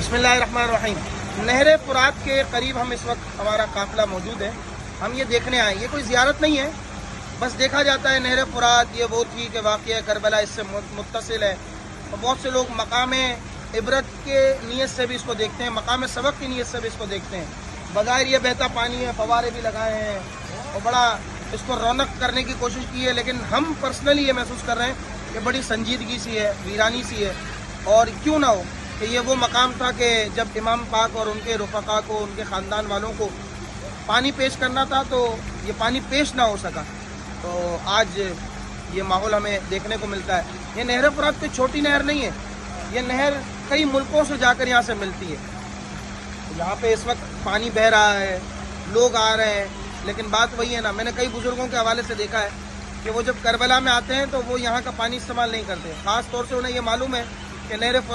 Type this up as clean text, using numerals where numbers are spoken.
बिस्मिल्लाहिर्रहमानिर्रहीम। नहर फुरात के करीब हम इस वक्त हमारा काफिला मौजूद है। हम ये देखने आए, ये कोई ज़ियारत नहीं है, बस देखा जाता है नहर फुरात ये वो थी कि वाक़या करबला इससे मुत्तसिल है। और बहुत से लोग मकाम इबरत के नीयत से भी इसको देखते हैं, मकाम सबक की नीयत से भी इसको देखते हैं। बग़ैर ये बहता पानी है, फवारे भी लगाए हैं और बड़ा इसको रौनक करने की कोशिश की है, लेकिन हम पर्सनली ये महसूस कर रहे हैं कि बड़ी संजीदगी सी है, वीरानी सी है। और क्यों ना हो कि ये वो मकाम था कि जब इमाम पाक और उनके रफ़क़ा को, उनके ख़ानदान वालों को पानी पेश करना था तो ये पानी पेश ना हो सका। तो आज ये माहौल हमें देखने को मिलता है। ये नहर फुरात कोई छोटी नहर नहीं है, ये नहर कई मुल्कों से जाकर यहाँ से मिलती है। यहाँ पे इस वक्त पानी बह रहा है, लोग आ रहे हैं, लेकिन बात वही है ना, मैंने कई बुज़ुर्गों के हवाले से देखा है कि वो जब करबला में आते हैं तो वो यहाँ का पानी इस्तेमाल नहीं करते। ख़ास तौर से उन्हें ये मालूम है कि नहर